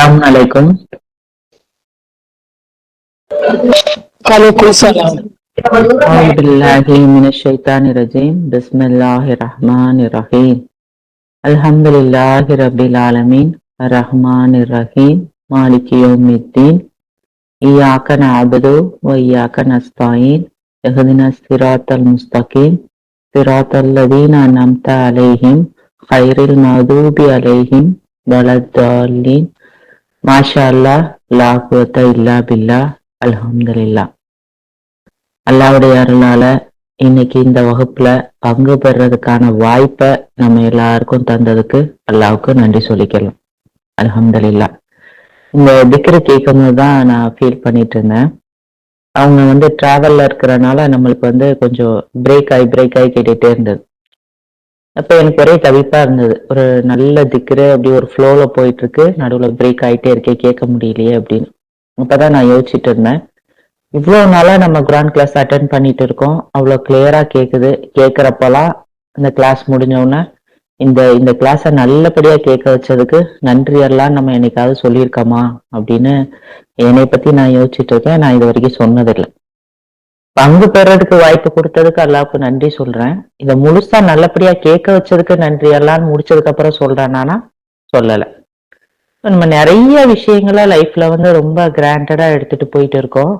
Assalamu alaikum. Walaikum salam. أعوذ بالله من الشيطان الرجيم. بسم الله الرحمن الرحيم. الحمد لله رب العالمين الرحمن الرحيم مالك يوم الدين إياك نعبد وإياك نستعين اهدنا الصراط المستقيم صراط الذين أنعمت عليهم غير المغضوب عليهم ولا الضالين. மாஷா அல்லாஹ் லா குவத்த இல்லா பில்லா அல்ஹம்துலில்லாஹ். அல்லாவுடைய அருளால இன்னைக்கு இந்த வகுப்புல பங்கு பெறதுக்கான வாய்ப்பை நம்ம எல்லாருக்கும் தந்ததுக்கு அல்லாவுக்கு நன்றி சொல்லிக்கலாம். அல்ஹம்துலில்லாஹ். இந்த திக்ரு கேட்கும் போதுதான் நான் ஃபீல் பண்ணிட்டு இருந்தேன். அவங்க டிராவல்ல இருக்கிறனால நம்மளுக்கு கொஞ்சம் பிரேக் ஆகி கேட்டுட்டே இருந்தது. அப்ப எனக்கு ஒரே தவிப்பா இருந்தது. ஒரு நல்ல திக்ரு அப்படி ஒரு ஃப்ளோல போயிட்டு இருக்கு, நடுவுல பிரேக் ஆயிட்டே இருக்கே, கேட்க முடியலையே அப்படின்னு. அப்பதான் நான் யோசிச்சுட்டு இருந்தேன், இவ்வளவு நாளா நம்ம குரான் கிளாஸ் அட்டென்ட் பண்ணிட்டு இருக்கோம், அவ்வளவு கிளியரா கேக்குது. கேட்கறப்பெல்லாம் இந்த கிளாஸ் முடிஞ்ச உடனே இந்த இந்த கிளாஸ நல்லபடியா கேட்க வச்சதுக்கு நன்றி எல்லாம் நம்ம என்னைக்காவது சொல்லியிருக்கோமா அப்படின்னு என்னை பத்தி நான் யோசிச்சுட்டு இருக்கேன். நான் இது வரைக்கும் சொன்னதில்லை. பங்கு பெறதுக்கு வாய்ப்பு கொடுத்ததுக்கு அல்லாவுக்கு நன்றி சொல்றேன். இத முழுசா நல்லபடியா கேட்க வச்சதுக்கு நன்றி எல்லாம் முடிச்சதுக்கு அப்புறம் சொல்றேன்னா சொல்லல. நம்ம நிறைய விஷயங்கள லைஃப்ல ரொம்ப கிராண்டடா எடுத்துட்டு போயிட்டு இருக்கோம்.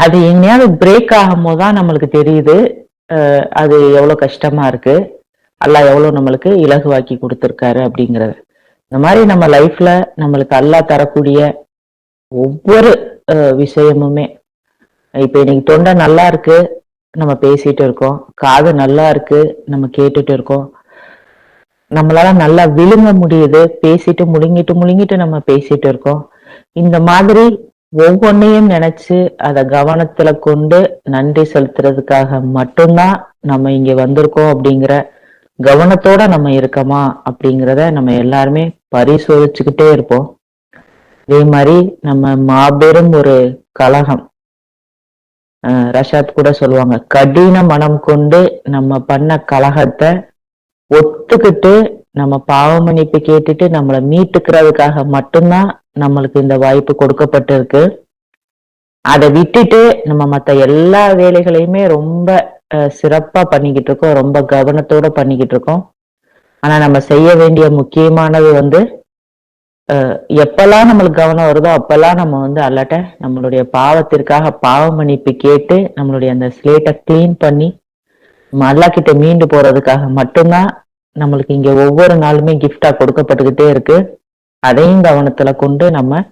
அது எங்கேயாவது பிரேக் ஆகும் போதுதான் நம்மளுக்கு தெரியுது அது எவ்வளவு கஷ்டமா இருக்கு, அல்லாஹ் எவ்வளவு நம்மளுக்கு இலகுவாக்கி கொடுத்திருக்காரு அப்படிங்கறது. இந்த மாதிரி நம்ம லைஃப்ல நம்மளுக்கு அல்லாஹ் தரக்கூடிய ஒவ்வொரு விஷயமுமே, இப்ப இன்னைக்கு தொண்டை நல்லா இருக்கு, நம்ம பேசிட்டு இருக்கோம். காது நல்லா இருக்கு, நம்ம கேட்டுட்டு இருக்கோம். நம்மளால நல்லா விழுங்க முடியுது, பேசிட்டு முழுங்கிட்டு நம்ம பேசிட்டு இருக்கோம். இந்த மாதிரி ஒவ்வொன்னையும் நினைச்சு அதை கவனத்துல கொண்டு நன்றி செலுத்துறதுக்காக மட்டும்தான் நம்ம இங்க வந்திருக்கோம் அப்படிங்கிற கவனத்தோட நம்ம இருக்கோமா அப்படிங்கிறத நம்ம எல்லாருமே பரிசோதிச்சுக்கிட்டே இருப்போம். இதே மாதிரி நம்ம மாபெரும் ஒரு கலகம், ரஷாத் கூட சொல்லுவாங்க, கடின மனம் கொண்டு நம்ம பண்ண கலகத்தை ஒத்துக்கிட்டு நம்ம பாவ மன்னிப்பு கேட்டுட்டு நம்மளை மீட்டுக்கிறதுக்காக மட்டும்தான் நம்மளுக்கு இந்த வாய்ப்பு கொடுக்கப்பட்டிருக்கு. அதை விட்டுட்டு நம்ம மத்த எல்லா வேலைகளையுமே ரொம்ப சிறப்பா பண்ணிக்கிட்டு இருக்கோம், ரொம்ப கவனத்தோட பண்ணிக்கிட்டு இருக்கோம். ஆனா நம்ம செய்ய வேண்டிய முக்கியமானது எப்பெல்லாம் நம்மளுக்கு கவனம் வருதோ அப்பெல்லாம் நம்ம அல்லாட்ட நம்மளுடைய பாவத்திற்காக பாவ மன்னிப்பு கேட்டு நம்மளுடைய அந்த ஸ்லேட்டை கிளீன் பண்ணி நம்ம அல்லா கிட்ட மீண்டு போறதுக்காக மட்டும்தான் நம்மளுக்கு இங்க ஒவ்வொரு நாளுமே கிஃப்டா கொடுக்கப்பட்டுக்கிட்டே இருக்கு. அதையும் கவனத்துல கொண்டு நம்ம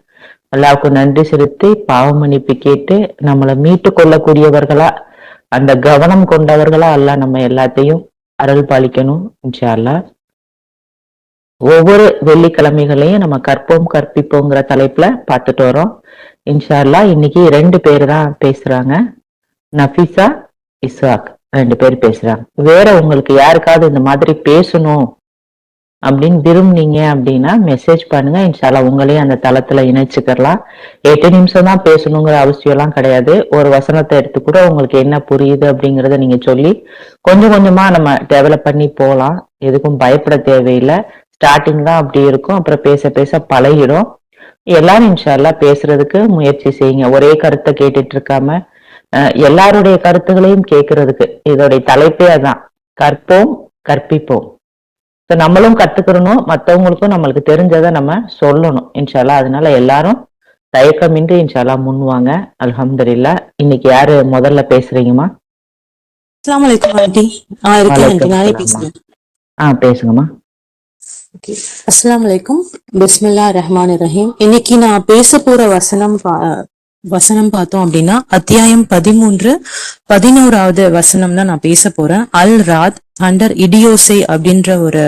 அல்லாவுக்கு நன்றி செலுத்தி பாவ மன்னிப்பு கேட்டு நம்மளை மீட்டு கொள்ளக்கூடியவர்களா, அந்த கவனம் கொண்டவர்களா அல்லாஹ் நம்ம எல்லாத்தையும் அருள் பாலிக்கணும் இன்ஷா அல்லாஹ். ஒவ்வொரு வெள்ளிக்கிழமைகளையும் நம்ம கற்போம் கற்பிப்போங்கிற தலைப்புல பார்த்துட்டு வரோம். இன்ஷா அல்லாஹ் இன்னைக்கு 2 பேர் தான் பேசுறாங்க, நஃபீசா, இஸ்ஹாக் 2 பேர் பேசுறாங்க. வேற உங்களுக்கு யாருக்காவது இந்த மாதிரி பேசணும் அப்படின்னு விரும்புனீங்க அப்படின்னா மெசேஜ் பண்ணுங்க. இன்ஷா அல்லாஹ் உங்களையும் அந்த தளத்துல இணைச்சுக்கலாம். 8 நிமிஷம் தான் பேசணுங்கிற அவசியம் எல்லாம் கிடையாது. ஒரு வசனத்தை எடுத்து கூட உங்களுக்கு என்ன புரியுது அப்படிங்கறத நீங்க சொல்லி கொஞ்சம் கொஞ்சமா நம்ம டெவலப் பண்ணி போகலாம். எதுக்கும் பயப்பட தேவையில்லை. ஸ்டார்டிங் தான் அப்படி இருக்கும், அப்புறம் பேச பேச பழகிடும். எல்லாரும் இன்ஷா அல்லாஹ் பேசுறதுக்கு முயற்சி செய்யுங்க. ஒரே கருத்தை கேட்டுட்டு இருக்காம எல்லாருடைய கருத்துகளையும் கேட்கறதுக்கு இதோடைய தலைப்பே அதான், கற்போம் கற்பிப்போம். நம்மளும் கத்துக்கிறணும், மற்றவங்களுக்கும் நம்மளுக்கு தெரிஞ்சதை நம்ம சொல்லணும் இன்ஷா அல்லாஹ். அதனால எல்லாரும் தயக்கமின்றி இன்ஷா அல்லாஹ் முன்வாங்க. அல்ஹம்துலில்லாஹ். இன்னைக்கு யாரு முதல்ல பேசுறீங்கம்மா? அஸ்ஸலாமு அலைக்கும் ஆண்டி. நானே பேசுறேன். பேசுங்கம்மா. அஸ்ஸலாமு அலைக்கும். பிஸ்மில்லாஹிர் ரஹ்மானிர் ரஹீம். இன்னைக்கு நான் பேச போற வசனம் பார்த்தோம் அப்படின்னா அத்தியாயம் 13 11வது வசனம் தான் நான் பேச போறேன். அல் ராத் அண்டர் இடியோசை அப்படின்ற ஒரு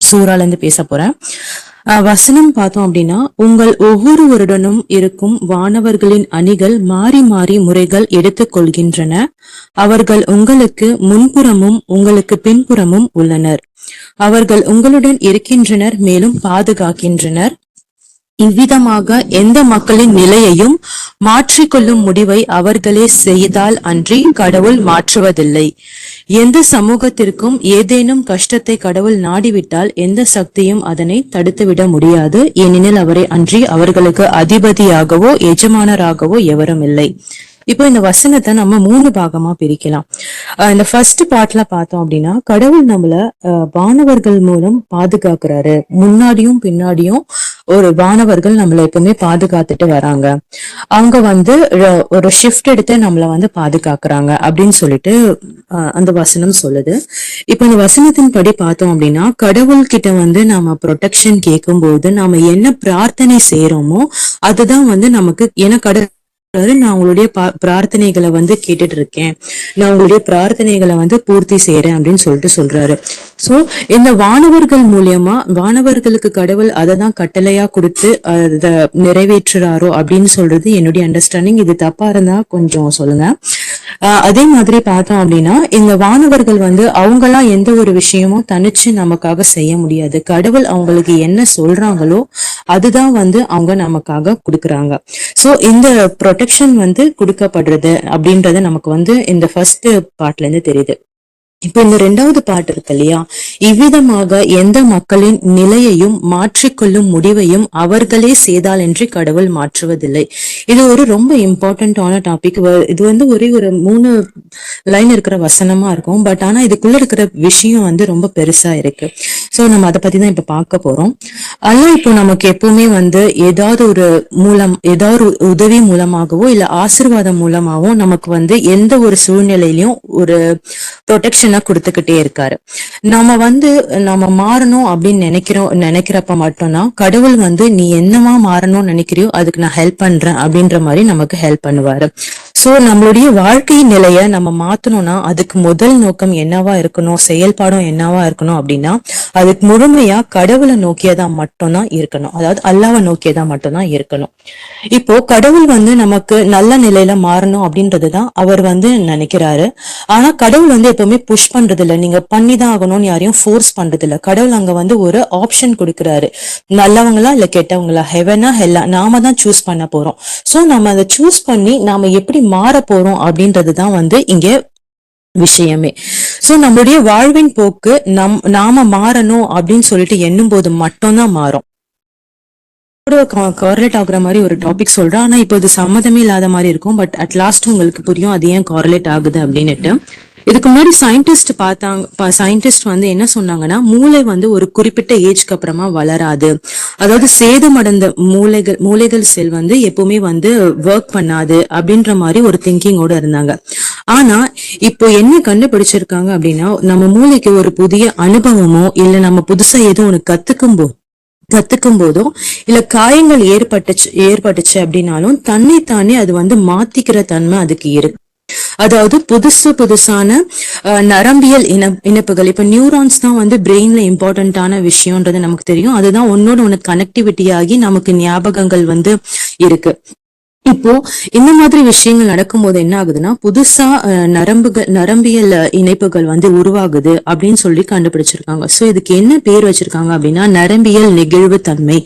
சூறால இருந்து பேச போறேன். வசனம் பார்த்தோம் அப்படின்னா, உங்கள் ஒவ்வொருவருடனும் இருக்கும் வானவர்களின் அணிகள் மாறி மாறி முறைகள் எடுத்துக் கொள்கின்றன. அவர்கள் உங்களுக்கு முன்புறமும் உங்களுக்கு பின்புறமும் உள்ளனர். அவர்கள் உங்களுடன் இருக்கின்றனர், மேலும் பாதுகாக்கின்றனர். இவ்விதமாக எந்த மக்களின் நிலையையும் மாற்றிக்கொள்ளும் முடிவை அவர்களே செய்தால் அன்றி கடவுள் மாற்றுவதில்லை. எந்த சமூகத்திற்கும் ஏதேனும் கஷ்டத்தை கடவுள் நாடிவிட்டால் எந்த சக்தியும் அதனை தடுத்துவிட முடியாது. ஏனெனில் அவரை அன்றி அவர்களுக்கு அதிபதியாகவோ எஜமானராகவோ எவரும் இல்லை. இப்போ இந்த வசனத்தை நம்ம 3 பாகமா பிரிக்கலாம். இந்த ஃபர்ஸ்ட் பார்ட்ல பார்த்தோம் அப்படின்னா, கடவுள் நம்மள வானவர்கள் மூலம் பாதுகாக்கிறாரு. முன்னாடியும் ஒரு வானவர்கள் நம்மள எப்பவுமே பாதுகாத்துட்டு வராங்க. அவங்க ஒரு ஷிஃப்ட் எடுத்து நம்மள பாதுகாக்கிறாங்க அப்படின்னு சொல்லிட்டு அந்த வசனம் சொல்லுது. இப்ப இந்த வசனத்தின் படி பார்த்தோம் அப்படின்னா, கடவுள் கிட்ட நாம ப்ரொடெக்ஷன் கேட்கும் போது நாம என்ன பிரார்த்தனை செய்யறோமோ அதுதான் நமக்கு நான் உங்களுடைய பிரார்த்தனைகளை கேட்டுட்டு இருக்கேன், நான் உங்களுடைய பிரார்த்தனைகளை பூர்த்தி செய்யறேன் அப்படின்னு சொல்லிட்டு சொல்றாரு. சோ இந்த வானவர்கள் மூலியமா வானவர்களுக்கு கடவுள் அதை தான் கட்டளையா கொடுத்து அதை நிறைவேற்றுறாரோ அப்படின்னு சொல்றது என்னுடைய அண்டர்ஸ்டாண்டிங். இது தப்பா இருந்தா கொஞ்சம் சொல்லுங்க. அதே மாதிரி பார்த்தோம் அப்படின்னா, இந்த வானவர்கள் அவங்கெல்லாம் எந்த ஒரு விஷயமும் தனிச்சு நமக்காக செய்ய முடியாது. கடவுள் அவங்களுக்கு என்ன சொல்றாங்களோ அதுதான் அவங்க நமக்காக கொடுக்குறாங்க. சோ இந்த ப்ரொடெக்ஷன் கொடுக்கப்படுறது அப்படின்றது நமக்கு இந்த ஃபர்ஸ்ட் பார்ட்ல இருந்து தெரியுது. இப்ப இந்த 2வது பாட்டு இருக்கு இல்லையா, இவ்விதமாக எந்த மக்களின் நிலையையும் மாற்றிக்கொள்ளும் முடிவையும் அவர்களே செய்தால் என்று கடவுள் மாற்றுவதில்லை. இது ஒரு ரொம்ப இம்பார்ட்டன்டான டாபிக். இது ஒரே ஒரு 3 லைன் இருக்கிற வசனமா இருக்கும். பட் ஆனா இதுக்குள்ள இருக்கிற விஷயம் ரொம்ப பெருசா இருக்கு. சோ நம்ம அதை பத்தி தான் இப்ப பார்க்க போறோம். ஆனா இப்போ நமக்கு எப்பவுமே ஏதாவது ஒரு உதவி மூலமாகவோ இல்ல ஆசீர்வாதம் மூலமாகவோ நமக்கு எந்த ஒரு சூழ்நிலையிலயும் ஒரு ப்ரொடெக்ஷன் கொடுத்துக்கிட்டே இருக்காரு. நம்ம மாறணும் அப்படின்னு நினைக்கிறப்ப மட்டும்தான் கடவுள் நீ என்னமா மாறணும்னு நினைக்கிறியோ அதுக்கு நான் ஹெல்ப் பண்றேன் அப்படின்ற மாதிரி நமக்கு ஹெல்ப் பண்ணுவாரு. சோ நம்மளுடைய வாழ்க்கை நிலைய நம்ம மாத்தணும்னா அதுக்கு முதல் நோக்கம் என்னவா இருக்கணும், செயல்பாடும் என்னவா இருக்கணும் அப்படின்னா, அதுக்கு முழுமையா கடவுளை நோக்கியதா மட்டும்தான் இருக்கணும். அதாவது அல்லாஹ்வை நோக்கியதா மட்டும்தான் இருக்கணும். இப்போ கடவுள் நமக்கு நல்ல நிலையில மாறணும் அப்படின்றதுதான் அவர் நினைக்கிறாரு. ஆனா கடவுள் எப்பவுமே புஷ் பண்றது இல்ல, நீங்க பண்ணிதான் ஆகணும்னு யாரையும் ஃபோர்ஸ் பண்றது இல்ல. கடவுள் அங்க ஒரு ஆப்ஷன் கொடுக்கிறாரு, நல்லவங்களா இல்ல கெட்டவங்களா, ஹெவனா ஹெல்லா, நாம தான் சூஸ் பண்ண போறோம். சோ நம்ம அதை சூஸ் பண்ணி நாம எப்படி மாற போறோம் அப்படின்றதுதான் இங்க விஷயமே. சோ நம்மளுடைய வாழ்வின் போக்கு நாம மாறணும் அப்படின்னு சொல்லிட்டு எண்ணும் போது மட்டும்தான் மாறும். கார்லேட் ஆகுற மாதிரி ஒரு டாபிக் சொல்றேன். ஆனா இப்போ இது சம்மதமே இல்லாத மாதிரி இருக்கும். பட் அட் லாஸ்ட் உங்களுக்கு புரியும் அது ஏன் கார்லேட் ஆகுது அப்படின்னுட்டு. இதுக்கு முன்னாடி சயின்டிஸ்ட் என்ன சொன்னாங்கன்னா, மூளை ஒரு குறிப்பிட்ட ஏஜ்க்கு அப்புறமா வளராது. அதாவது சேதமடைந்த மூளைகள் செல் எப்பவுமே ஒர்க் பண்ணாது அப்படின்ற மாதிரி ஒரு திங்கிங்கோட இருந்தாங்க. ஆனா இப்போ என்ன கண்டுபிடிச்சிருக்காங்க அப்படின்னா, நம்ம மூளைக்கு ஒரு புதிய அனுபவமோ இல்ல நம்ம புதுசா ஏதோ ஒண்ணு கத்துக்கும் போதோ இல்ல காயங்கள் ஏற்பட்டுச்சு அப்படின்னாலும் தன்னைத்தானே அது மாத்திக்கிற தன்மை அதுக்கு இருக்கு. அதாவது புதுசான நரம்பியல் இணைப்புகள், இப்ப நியூரான்ஸ் தான் பிரெயின்ல இம்பார்ட்டன்டான விஷயம்ன்றது நமக்கு தெரியும். அதுதான் ஒன்னு கனெக்டிவிட்டி ஆகி நமக்கு ஞாபகங்கள் இருக்கு. இப்போ இந்த மாதிரி விஷயங்கள் நடக்கும்போது என்ன ஆகுதுன்னா, புதுசா நரம்பியல் இணைப்புகள் உருவாகுது அப்படின்னு சொல்லி கண்டுபிடிச்சிருக்காங்க. சோ இதுக்கு என்ன பேர் வச்சிருக்காங்க அப்படின்னா, நரம்பியல் நெகிழ்வு தன்மை,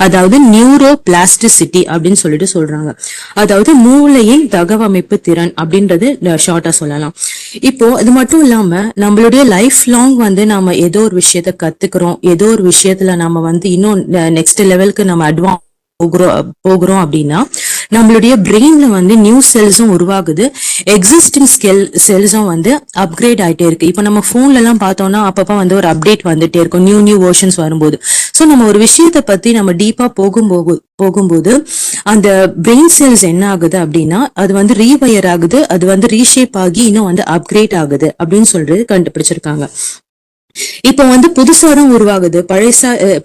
அதாவது நியூரோ பிளாஸ்டிசிட்டி அப்படின்னு சொல்லிட்டு சொல்றாங்க. அதாவது மூளையின் தகவமைப்பு திறன் அப்படின்றது ஷார்ட்டா சொல்லலாம். இப்போ இது மட்டும் இல்லாம நம்மளுடைய லைஃப் லாங் நாம ஏதோ ஒரு விஷயத்த கத்துக்கிறோம், ஏதோ ஒரு விஷயத்துல நாம இன்னும் நெக்ஸ்ட் லெவலுக்கு நம்ம அட்வான்ஸ் போகிறோம் அப்படின்னா, நம்மளுடைய பிரெயின்ல நியூ செல்ஸும் உருவாகுது, எக்ஸிஸ்டிங் செல்ஸும் அப்கிரேட் ஆயிட்டே இருக்கு. இப்ப நம்ம போன்ல எல்லாம் பார்த்தோம்னா அப்பப்ப ஒரு அப்டேட் வந்துட்டே இருக்கும், நியூ வெர்ஷன்ஸ் வரும்போது. சோ நம்ம ஒரு விஷயத்த பத்தி நம்ம டீப்பா போகும்போது அந்த பிரெயின் செல்ஸ் என்ன ஆகுது அப்படின்னா, அது ரீவயர் ஆகுது, அது ரீஷேப் ஆகி இன்னும் அப்கிரேட் ஆகுது அப்படின்னு சொல்றது கண்டுபிடிச்சிருக்காங்க. இப்ப புதுசா தான் உருவாகுது.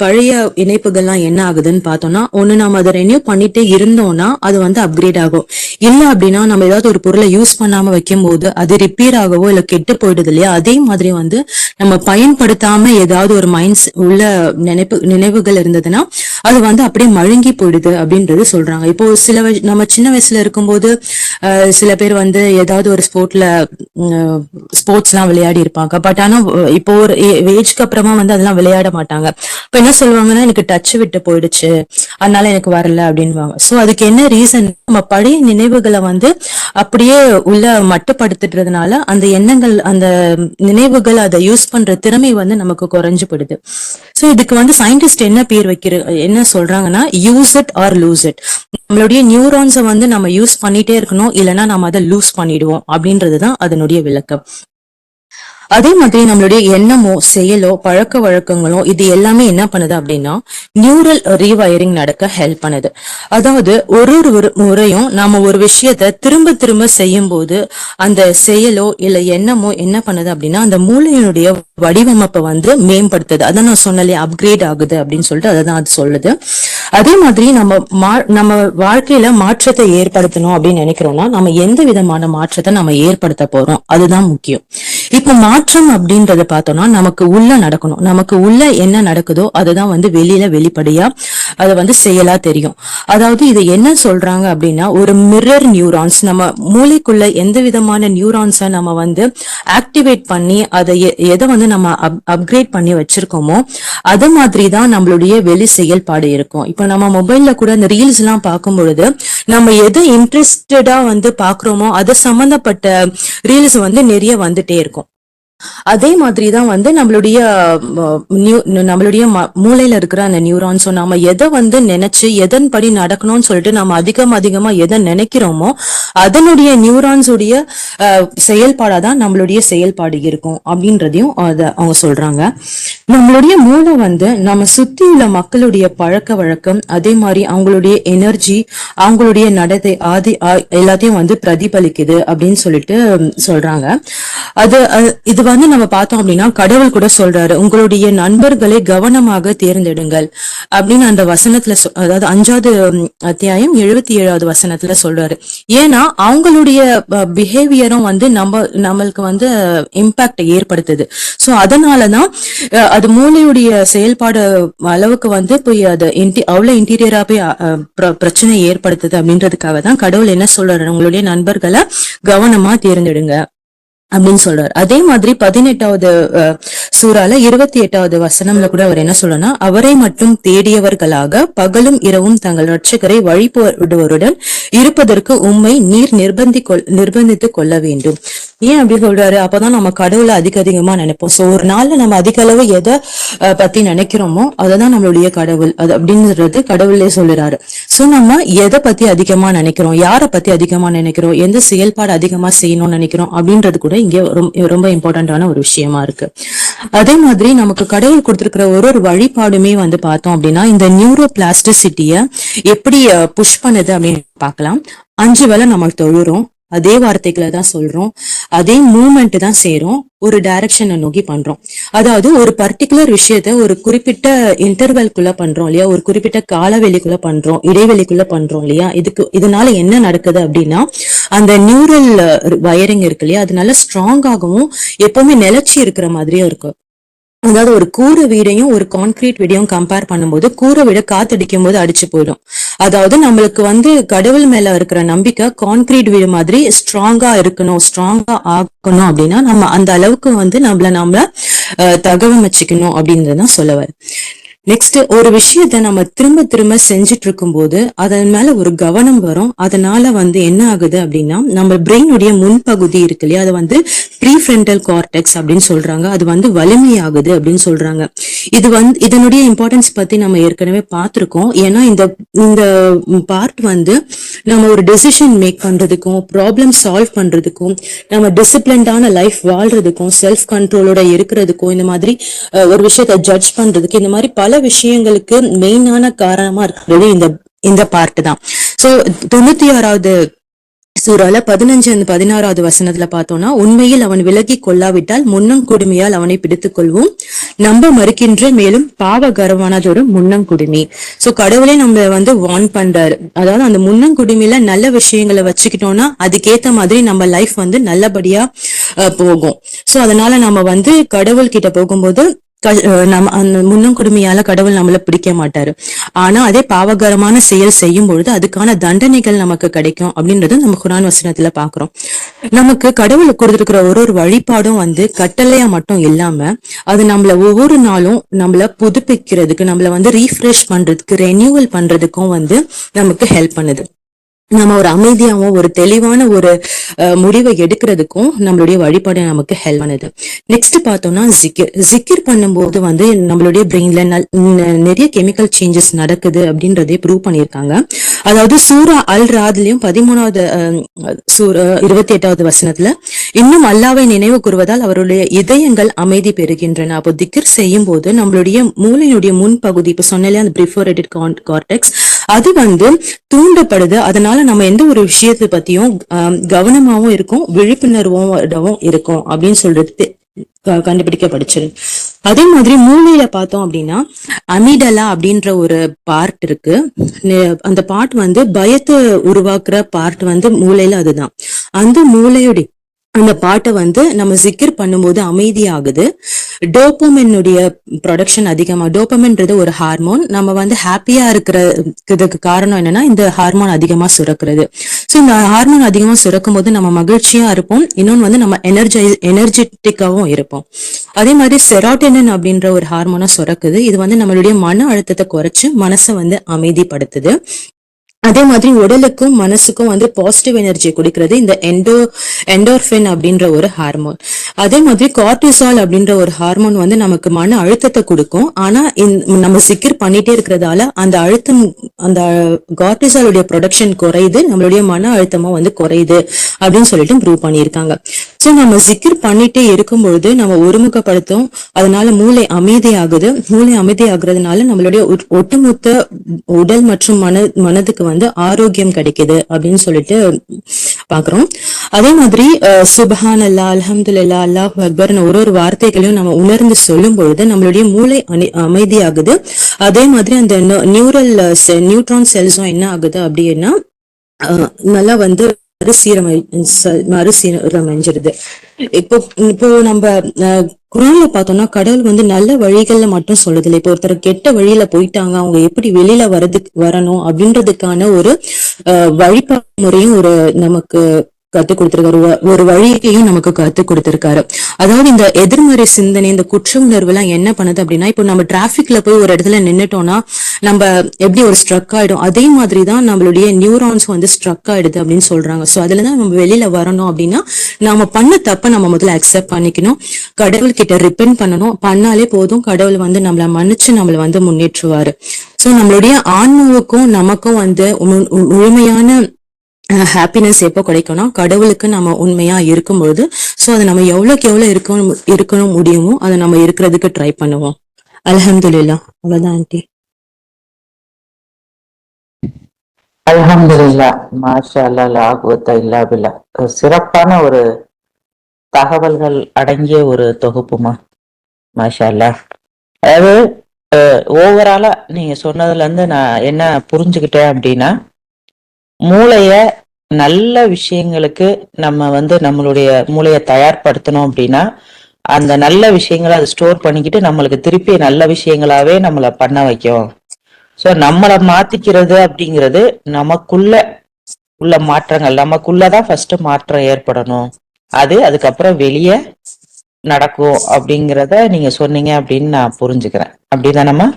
பழைய இணைப்புகள்லாம் என்ன ஆகுதுன்னு பார்த்தோம்னா, ஒண்ணு நம்ம அதை ரெனியூ பண்ணிட்டே இருந்தோம்னா அது அப்கிரேட் ஆகும். இல்ல அப்படின்னா நம்ம ஏதாவது ஒரு பொருளை யூஸ் பண்ணாம வைக்கும் போது அது ரிப்பேர் ஆகவோ இல்ல கெட்டு போயிடுது இல்லையா. அதே மாதிரி நம்ம பயன்படுத்தாம ஏதாவது ஒரு மைண்ட்ஸ் உள்ள நினைவுகள் இருந்ததுன்னா அது அப்படியே மழுங்கி போயிடுது அப்படின்றது சொல்றாங்க. இப்போ நம்ம சின்ன வயசுல இருக்கும்போது சில பேர் ஏதாவது ஒரு ஸ்போர்ட்ஸ் எல்லாம் விளையாடி இருப்பாங்க. பட் ஆனா இப்போ ஏஜ்க்கு அப்புறமா வந்து அதெல்லாம் விளையாட மாட்டாங்க. இப்ப என்ன சொல்லுவாங்கன்னா, எனக்கு டச் விட்டு போயிடுச்சு, அதனால எனக்கு வரல அப்படின்வாங்க. சோ அதுக்கு என்ன ரீசன், நம்ம பழைய நினைவுகளை வந்து அப்படியே உள்ள மட்டுப்படுத்துறதுனால அந்த எண்ணங்கள், அந்த நினைவுகள், அதை யூஸ் பண்ற திறமை வந்து நமக்கு குறைஞ்சு போயிடுது. சோ இதுக்கு வந்து சயின்டிஸ்ட் என்ன சொல்றாங்கன்னா, use it or loose it. நம்மளுடைய நியூரான்ஸை வந்து நம்ம யூஸ் பண்ணிட்டே இருக்கணும், இல்லைன்னா நம்ம அதை லூஸ் பண்ணிடுவோம் அப்படின்றதுதான் அதனுடைய விளக்கம். அதே மாதிரி நம்மளுடைய எண்ணமோ செயலோ பழக்க வழக்கங்களோ இது எல்லாமே என்ன பண்ணுது அப்படின்னா நியூரல் ரீவயரிங் நடக்க ஹெல்ப் பண்ணுது. அதாவது ஒரு முறையும் நாம ஒரு விஷயத்த திரும்ப திரும்ப செய்யும் போது அந்த செயலோ இல்ல எண்ணமோ என்ன பண்ணுது அப்படின்னா அந்த மூளையினுடைய வடிவமைப்பை வந்து மேம்படுத்துது. அதான் நான் சொன்னாலே அப்கிரேட் ஆகுது அப்படின்னு சொல்லிட்டு அதான் அது சொல்லுது. அதே மாதிரி நம்ம வாழ்க்கையில மாற்றத்தை ஏற்படுத்தணும் அப்படின்னு நினைக்கிறோம்னா நம்ம எந்த விதமான மாற்றத்தை நம்ம ஏற்படுத்த போறோம் அதுதான் முக்கியம். இப்ப மாற்றம் அப்படின்றத பார்த்தோம்னா நமக்கு உள்ள நடக்கணும். நமக்கு உள்ள என்ன நடக்குதோ அதுதான் வந்து வெளிப்படையா அதை வந்து செயலா தெரியும். அதாவது இது என்ன சொல்றாங்க அப்படின்னா, ஒரு மிரர் நியூரான்ஸ், நம்ம மூளைக்குள்ள எந்த விதமான நியூரான்ஸை நம்ம வந்து ஆக்டிவேட் பண்ணி அதை எதை வந்து நம்ம அப்கிரேட் பண்ணி வச்சிருக்கோமோ அது மாதிரிதான் நம்மளுடைய வெளி செயல்பாடு இருக்கும். இப்ப நம்ம மொபைல்ல கூட இந்த ரீல்ஸ் எல்லாம் பார்க்கும் பொழுது நம்ம எதை இன்ட்ரெஸ்டடா வந்து பாக்குறோமோ அது சம்பந்தப்பட்ட ரீல்ஸ் வந்து நிறைய வந்துட்டே இருக்கும். அதே மாதிரிதான் வந்து நம்மளுடைய மூளையில இருக்கிற அந்த நியூரான்ஸோ நாம எதை வந்து நினைச்சு எதன்படி நடக்கணும்னு சொல்லிட்டு நம்ம அதிகமா எதை நினைக்கிறோமோ அதனுடைய நியூரான்ஸ் உடைய செயல்பாடாதான் நம்மளுடைய செயல்பாடு இருக்கும் அப்படின்றதையும் அவங்க சொல்றாங்க. நம்மளுடைய மூளை வந்து நம்ம சுத்தி உள்ள மக்களுடைய பழக்க வழக்கம், அதே மாதிரி அவங்களுடைய எனர்ஜி, அவங்களுடைய நடத்தை எல்லாத்தையும் வந்து பிரதிபலிக்குது அப்படின்னு சொல்லிட்டு சொல்றாங்க. இது வந்து நம்ம பார்த்தோம் அப்படின்னா கடவுள் கூட சொல்றாரு, உங்களுடைய நண்பர்களை கவனமாக தேர்ந்தெடுங்கள் அப்படின்னு அந்த வசனத்துல, அதாவது 5வது அத்தியாயம் 77வது வசனத்துல சொல்றாரு. ஏன்னா அவங்களுடைய பிஹேவியரும் வந்து நம்மளுக்கு வந்து இம்பாக்ட் ஏற்படுத்துது. சோ அதனாலதான் அது மூளையுடைய செயல்பாடு அளவுக்கு வந்து போய் அது அவ்வளவு இன்டீரியரா போய் பிரச்சனை ஏற்படுத்துது அப்படின்றதுக்காக தான் கடவுள் என்ன சொல்றாரு, உங்களுடைய நண்பர்களை கவனமா தேர்ந்தெடுங்க அப்படின்னு சொல்றாரு. அதே மாதிரி 18வது சூறால 28வது வசனம்ல கூட அவர் என்ன சொல்றனா, அவரை மட்டும் தேடியவர்களாக பகலும் இரவும் தங்கள் ரட்சகரை வழிபடுவருடன் இருப்பதற்கு உம்மை நீர் நிர்பந்தித்து கொள்ள வேண்டும். ஏன் அப்படி சொல்றாரு? அப்பதான் நம்ம கடவுளை அதிகமா நினைப்போம். சோ ஒரு நாள்ல நம்ம அதிக அளவு எதை பத்தி நினைக்கிறோமோ அததான் நம்மளுடைய கடவுள், அது அப்படின்றது கடவுளே சொல்லுறாரு. சோ நம்ம எதை பத்தி அதிகமா நினைக்கிறோம், யாரை பத்தி அதிகமா நினைக்கிறோம், எந்த செயல்பாடு அதிகமா செய்யணும்னு நினைக்கிறோம் அப்படின்றது கூட இங்க ரொம்ப இம்பார்ட்டன்டான ஒரு விஷயமா இருக்கு. அதே மாதிரி நமக்கு கடவுள் கொடுத்திருக்கிற ஒரு வழிபாடுமே வந்து பார்த்தோம் அப்படின்னா இந்த நியூரோ பிளாஸ்டிசிட்டிய எப்படி புஷ் பண்ணுது அப்படின்னு பார்க்கலாம். 5 வேளை நம்ம தொழுறோம், அதே வார்த்தைகளை தான் சொல்றோம், அதே மூவ்மெண்ட் தான் செய்யறோம், ஒரு டைரக்ஷனை நோக்கி பண்றோம். அதாவது ஒரு பர்டிகுலர் விஷயத்த ஒரு குறிப்பிட்ட இன்டர்வெல்குள்ள பண்றோம் இல்லையா, ஒரு குறிப்பிட்ட காலவெளிக்குள்ள பண்றோம், இடைவெளிக்குள்ள பண்றோம் இல்லையா. இதனால என்ன நடக்குது அப்படின்னா அந்த நியூரல் வயரிங் இருக்கு இல்லையா, அதனால ஸ்ட்ராங்காகவும் எப்பவுமே நிலைச்சி இருக்கிற மாதிரியும் இருக்கும். அதாவது ஒரு கூரை வீடையும் ஒரு கான்கிரீட் வீடையும் கம்பேர் பண்ணும்போது கூரை வீட காத்தடிக்கும் போது அடிச்சு போயிடும். அதாவது நம்மளுக்கு வந்து கடவுள் மேல இருக்கிற நம்பிக்கை கான்கிரீட் வீடு மாதிரி ஸ்ட்ராங்கா இருக்கணும், ஸ்ட்ராங்கா ஆக்கணும் அப்படின்னா நம்ம அந்த அளவுக்கு வந்து நம்மள தகவமைச்சுக்கணும் அப்படின்றதான் சொல்லவர். நெக்ஸ்ட், ஒரு விஷயத்த நம்ம திரும்ப செஞ்சுட்டு இருக்கும் போது அதன் மேல ஒரு கவனம் வரும். அதனால வந்து என்ன ஆகுது அப்படின்னா நம்ம பிரெயினுடைய முன்பகுதி இருக்கு இல்லையா, அது வந்து ப்ரீஃப்ரண்டல் கார்டெக்ஸ் அப்படின்னு சொல்றாங்க, அது வந்து வலிமையாகுது அப்படின்னு சொல்றாங்க. இதனுடைய இம்பார்ட்டன்ஸ் பத்தி நம்ம ஏற்கனவே பார்த்திருக்கோம். ஏன்னா இந்த பார்ட் வந்து நம்ம ஒரு டெசிஷன் மேக் பண்றதுக்கும், ப்ராப்ளம் சால்வ் பண்றதுக்கும், நம்ம டிசிப்ளின்டான லைஃப் வாழ்றதுக்கும், செல்ஃப் கண்ட்ரோலோட இருக்கிறதுக்கும், இந்த மாதிரி ஒரு விஷயத்த ஜட்ஜ் பண்றதுக்கு, இந்த மாதிரி பல விஷயங்களுக்கு மெயினான காரணமா இருக்கிறது இந்த பார்ட் தான். சோ 96வது சூறால 15-16வது வசனத்துல பார்த்தோம்னா, உண்மையில் அவன் விலகி கொள்ளாவிட்டால் முன்னங்குடுமையால் அவனை பிடித்துக் கொள்வோம், நம்ப மறுக்கின்ற மேலும் பாவ கரவானதொரு முன்னங்குடுமி. சோ கடவுளே நம்ம வந்து வார்ன் பண்றாரு. அதாவது அந்த முன்னங்குடுமையில நல்ல விஷயங்களை வச்சுக்கிட்டோம்னா அதுக்கேத்த மாதிரி நம்ம லைஃப் வந்து நல்லபடியா போகும். சோ அதனால நம்ம வந்து கடவுள் கிட்ட போகும்போது நம்ம அந்த முன்னும் கொடுமையால கடவுள் நம்மள பிடிக்க மாட்டாரு. ஆனா அதே பாவகரமான செயல் செய்யும் பொழுது அதுக்கான தண்டனைகள் நமக்கு கிடைக்கும் அப்படின்றது நம்ம குர்ஆன் வசனத்துல பாக்குறோம். நமக்கு கடவுள் கொடுத்திருக்கிற ஒரு ஒரு வழிபாடும் கட்டளையா மட்டும் இல்லாம அது நம்மள ஒவ்வொரு நாளும் நம்மள புதுப்பிக்கிறதுக்கு, நம்மள ரீஃப்ரெஷ் பண்றதுக்கு, ரெனியூவல் பண்றதுக்கும் நமக்கு ஹெல்ப் பண்ணுது. நம்ம ஒரு அமைதியாவும் ஒரு தெளிவான ஒரு முடிவை எடுக்கிறதுக்கும் நம்மளுடைய வழிபாடு நமக்கு ஹெல்ப் பண்ணுது. நெக்ஸ்ட் பார்த்தோம்னா ஜிக்கிர் பண்ணும்போது நம்மளுடைய பிரெயின்ல நிறைய கெமிக்கல் சேஞ்சஸ் நடக்குது அப்படின்றதே ப்ரூவ் பண்ணியிருக்காங்க. அதாவது சூரா அல் ராத்லயும் 13வது 28வது வசனத்துல இன்னும் அல்லாவை நினைவு கூறுவதால் அவருடைய இதயங்கள் அமைதி பெறுகின்றன. அப்போ திக்ர் செய்யும் போது நம்மளுடைய மூளையினுடைய முன்பகுதி, இப்ப சொன்னாலே அந்த ப்ரிஃபோரேட்டட் கார்டெக்ஸ், அது தூண்டப்படுது. அதனால நம்ம எந்த ஒரு விஷயத்தை பத்தியும் கவனமாவும் இருக்கும், விழிப்புணர்வும் இருக்கும் அப்படின்னு சொல்றது கண்டுபிடிக்கப்படிச்சிரு. அதே மாதிரி மூளையில பார்த்தோம் அப்படின்னா அமிடலா அப்படின்ற ஒரு பார்ட் இருக்கு. அந்த பார்ட் பயத்தை உருவாக்குற பார்ட் மூளையில அதுதான். அந்த மூளையுடைய அந்த பாட்டை நம்ம ஜிக்கிர் பண்ணும்போது அமைதியாகுது. டோபமினுடைய ப்ரொடக்ஷன் அதிகமா, டோபமின்றது ஒரு ஹார்மோன். நம்ம ஹாப்பியா இருக்கிறதுக்கு காரணம் என்னன்னா இந்த ஹார்மோன் அதிகமா சுரக்கிறது. சோ இந்த ஹார்மோன் அதிகமா சுரக்கும் போது நம்ம மகிழ்ச்சியா இருப்போம். இன்னொன்னு நம்ம எனர்ஜெட்டிக்காவும் இருப்போம். அதே மாதிரி செரோட்டோனின் அப்படின்ற ஒரு ஹார்மோனா சுரக்குது. இது நம்மளுடைய மன அழுத்தத்தை குறைச்சு மனசை அமைதிப்படுத்துது. அதே மாதிரி உடலுக்கும் மனசுக்கும் பாசிட்டிவ் எனர்ஜி கொடுக்கிறது இந்த எண்டோர்பின் அப்படின்ற ஒரு ஹார்மோன். அதே மாதிரி கார்டிசால் அப்படின்ற ஒரு ஹார்மோன் நமக்கு மன அழுத்தத்தை கொடுக்கும். ஆனா நம்ம சிக்கிர் பண்ணிட்டே இருக்கிறதால அந்த அழுத்தம், அந்த கார்டிசாலுடைய ப்ரொடக்ஷன் குறையுது, நம்மளுடைய மன அழுத்தமும் குறையுது அப்படின்னு சொல்லிட்டு ப்ரூவ் பண்ணியிருக்காங்க. சோ நம்ம ஜிக்கிர் பண்ணிட்டே இருக்கும் பொழுது நம்ம ஒருமுகப்படுத்தும், அதனால மூளை அமைதியாகுது. மூளை அமைதியாகிறதுனால நம்மளுடைய ஒட்டுமொத்த உடல் மற்றும் மனதுக்கு ஆரோக்கியம் கிடைக்குது அப்படின்னு சொல்லிட்டு பாக்குறோம். அதே மாதிரி சுபஹான் அல்லா, அல்ஹம்துலில்லாஹ், அல்லாஹு அக்பர்னு ஒரு வார்த்தைகளையும் நம்ம உணர்ந்து சொல்லும் பொழுது நம்மளுடைய மூளை அமைதியாகுது. அதே மாதிரி அந்த நியூட்ரான் செல்ஸும் என்ன ஆகுது அப்படின்னா நல்லா மறுசீரமைஞ்சிருது. இப்போ நம்ம குர்ஆன்ல பார்த்தோம்னா கடவுள் நல்ல வழிகள்ல மட்டும் சொல்லுது இல்லை. இப்போ ஒருத்தர் கெட்ட வழியில போயிட்டாங்க, அவங்க எப்படி வெளியில வரணும் அப்படின்றதுக்கான ஒரு வழிபாடு முறையும் நமக்கு கத்துக் கொடுத்திருக்காரு. ஒரு வழியையும் நமக்கு கத்துக் கொடுத்திருக்காரு. அதாவது இந்த எதிர்மறை சிந்தனை, இந்த குற்ற உணர்வு எல்லாம் என்ன பண்ணுது அப்படின்னா, இப்போ நம்ம டிராபிக்ல போய் ஒரு இடத்துல நின்னுட்டோம்னா நம்ம எப்படி ஒரு ஸ்ட்ரக் ஆயிடும், அதே மாதிரிதான் நம்மளுடைய நியூரான்ஸ் ஸ்ட்ரக் ஆயிடுது அப்படின்னு சொல்றாங்க. சோ அதுலதான் நம்ம வெளியில வரணும் அப்படின்னா நாம பண்ண தப்ப நம்ம முதல்ல அக்செப்ட் பண்ணிக்கணும், கடவுள் கிட்ட ரிப்பெண்ட் பண்ணணும். பண்ணாலே போதும், கடவுள் நம்மள மன்னிச்சு நம்மள முன்னேற்றுவாரு. சோ நம்மளுடைய ஆன்மாவுக்கும் நமக்கும் முழுமையான ஹாப்பினஸ் எப்போ கிடைக்கும்னா கடவுளுக்கு நம்ம உண்மையா இருக்கும்பொழுது. சோ அதை நம்ம எவ்வளவுக்கு இருக்கணும் முடியுமோ அதை நம்ம இருக்கிறதுக்கு ட்ரை பண்ணுவோம். அல்ஹம்துலில்லாஹ். அவ்வளவுதான் ஆண்டி. அல்ஹம்துலில்லாஹ், மாஷா அல்லாஹ், லா குவத்த இல்லா பில்லாஹ். சிறப்பான ஒரு தகவல்கள் அடங்கிய ஒரு தொகுப்புமா, மாஷா அல்லாஹ். அதாவது ஓவராலா நீங்க சொன்னதுல இருந்து நான் என்ன புரிஞ்சுக்கிட்டேன் அப்படின்னா, மூளைய நல்ல விஷயங்களுக்கு நம்ம நம்மளுடைய மூளையை தயார்படுத்தணும் அப்படின்னா அந்த நல்ல விஷயங்களை அதை ஸ்டோர் பண்ணிக்கிட்டு நம்மளுக்கு திருப்பி நல்ல விஷயங்களாவே நம்மளை பண்ண வைக்கும். சோ நம்மளை மாத்திக்கிறது அப்படிங்கிறது நமக்குள்ள உள்ள மாற்றங்கள், நமக்குள்ளதான் ஃபர்ஸ்ட் மாற்றம் ஏற்படணும், அதுக்கப்புறம் வெளியே நடக்கும் அப்படிங்கிறத நீங்க சொன்னீங்க அப்படின்னு நான் புரிஞ்சுக்கிறேன். அப்படிதானம்மா?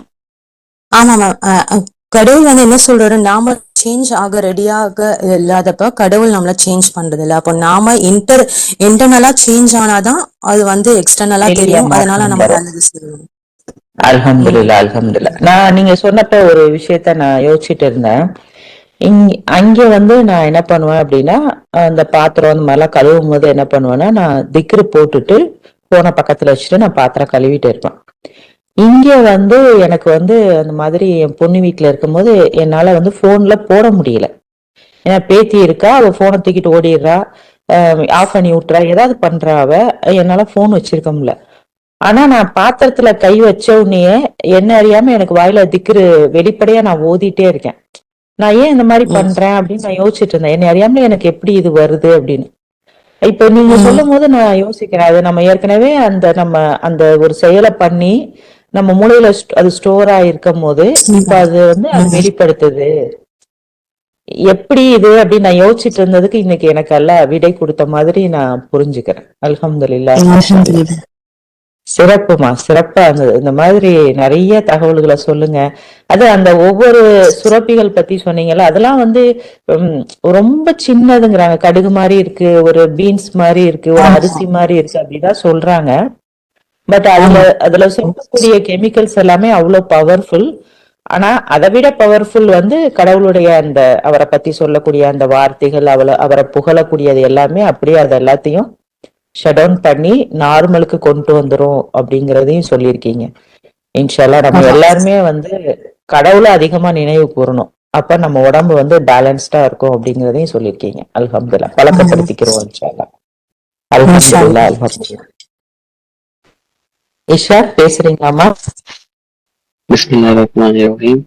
ஆமா மேம். கடவுள் என்ன சொல்றாரு, நாம சேஞ்ச் ஆக ரெடியாக இல்லாதப்ப கடவுள் நம்மள சேஞ்ச் பண்றது இல்ல. அப்போ நாம இன்டர்னலா சேஞ்ச் ஆனாதான் அது எக்ஸ்டர்னலா தெரியும். அதனால நம்ம நல்லது செய்யணும். அல்ஹம்துலில்லாஹ், அல்ஹம்துலில்லாஹ். நான் நீங்க சொன்னப்ப ஒரு விஷயத்த நான் யோசிச்சுட்டு இருந்தேன். அங்க நான் என்ன பண்ணுவேன் அப்படின்னா, அந்த பாத்திரம் அந்த மாதிரிலாம் கழுவும் போது என்ன பண்ணுவேன்னா, நான் திக்ரு போட்டுட்டு போன பக்கத்துல வச்சுட்டு நான் பாத்திரம் கழுவிட்டு இருப்பேன். இங்க எனக்கு அந்த மாதிரி என் பொண்ணு வீட்டுல இருக்கும்போது என்னால போன்ல போட முடியல. ஏன்னா பேத்தி இருக்கா, அவ போனை தூக்கிட்டு ஓடிடுறா, ஆஃப் பண்ணி விட்டுறா, ஏதாவது பண்றா அவ, என்னால போன் வச்சிருக்க முடியல. ஆனா நான் பாத்திரத்துல கை வச்ச உடனே என்ன அறியாம எனக்கு வாயில திக்ரு வெளிப்படையா நான் ஓதிட்டே இருக்கேன். நான் ஏன் இந்த மாதிரி பண்றேன் அப்படின்னு நான் யோசிச்சுட்டு இருந்தேன். என்ன அறியாம எனக்கு எப்படி இது வருது அப்படின்னு. இப்ப நீங்க சொல்லும் போது நான் யோசிக்கிறேன், அது நம்ம ஏற்கனவே அந்த ஒரு செயலை பண்ணி நம்ம மூளையில அது ஸ்டோர் ஆயிருக்கும் போது இப்ப அது அது வெளிப்படுத்துது. எப்படி இது அப்படின்னு நான் யோசிச்சுட்டு இருந்ததுக்கு இன்னைக்கு எனக்கு எல்லாம் விடை கொடுத்த மாதிரி நான் புரிஞ்சுக்கிறேன். அல்ஹம்துலில்லாஹ், மாஷா அல்லாஹ். சிறப்புமா, சிறப்பா இருந்தது. இந்த மாதிரி நிறைய தகவல்களை சொல்லுங்க. அது அந்த ஒவ்வொரு சுரப்பிகள் பத்தி சொன்னீங்கல்ல, அதெல்லாம் உம், ரொம்ப சின்னதுங்கிறாங்க. கடுகு மாதிரி இருக்கு, ஒரு பீன்ஸ் மாதிரி இருக்கு, ஒரு அரிசி மாதிரி இருக்கு அப்படிதான் சொல்றாங்க. பட் அதுல சொல்லக்கூடிய கெமிக்கல்ஸ் எல்லாமே அவ்வளவு பவர்ஃபுல். ஆனா அதை விட பவர்ஃபுல் கடவுளுடைய அவரை பத்தி சொல்லக்கூடிய அந்த வார்த்தைகள், அவரை புகழக்கூடியது எல்லாமே அப்படியே அது எல்லாத்தையும் ஷட் டவுன் பண்ணி நார்மலுக்கு கொண்டு வந்துரும் அப்படிங்கறதையும் சொல்லியிருக்கீங்க. இன்ஷால்லா நம்ம எல்லாருமே கடவுளை அதிகமா நினைவு கூறணும். அப்ப நம்ம உடம்பு பேலன்ஸ்டா இருக்கும் அப்படிங்கறதையும் சொல்லியிருக்கீங்க. அல்ஹம்துலில்லாஹ், பழக்கப்படுத்திக்கிறோம் இன்ஷால்லா. அல்ஹம்துலில்லாஹ், அல்ஹம்துலில்லாஹ். இஷா பேசுறீங்களாமா? பிஸ்மில்லாஹிர்ரஹ்மானிர்ரஹீம்.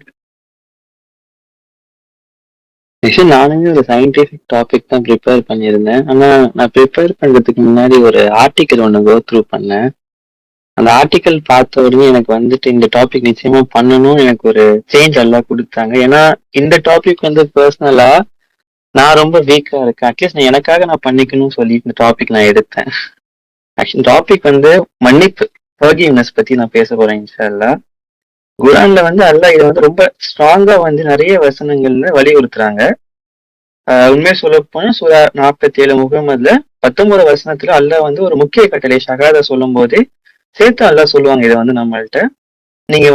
ஆக்சுவலி நானுமே ஒரு சயின்டிபிக் டாபிக் தான் ப்ரிப்பேர் பண்ணியிருந்தேன். ஆனா நான் ப்ரிப்பேர் பண்றதுக்கு முன்னாடி ஒரு ஆர்டிக்கல் ஒன்று கோ த்ரூ பண்ணேன். அந்த ஆர்டிக்கல் பார்த்த உடனே எனக்கு இந்த டாபிக் நிச்சயமா பண்ணணும், எனக்கு ஒரு சேஞ்ச் எல்லாம் கொடுத்தாங்க. ஏன்னா இந்த டாபிக் பர்சனலா நான் ரொம்ப வீக்கா இருக்கேன். அட்லீஸ்ட் எனக்காக நான் பண்ணிக்கணும்னு சொல்லி இந்த டாபிக் நான் எடுத்தேன். ஆக்சுவலி டாபிக் மன்னிப்பு, ஃபர்கிவ்னஸ் பத்தி நான் பேச போறேன் இன்ஷா அல்லாஹ். குரான்ல அல்லாஹ் இதை ரொம்ப ஸ்ட்ராங்கா நிறைய வசனங்கள்ல வலியுறுத்துறாங்க. உண்மையை சொல்ல போனா சூரா 47 முகமதுல 19 வசனத்துல அல்லாஹ் ஒரு முக்கிய கட்டளை ஷஹாதா சொல்லும் போதே சேர்த்து அல்லாஹ் சொல்லுவாங்க, இதை நம்மள்ட்ட நீங்க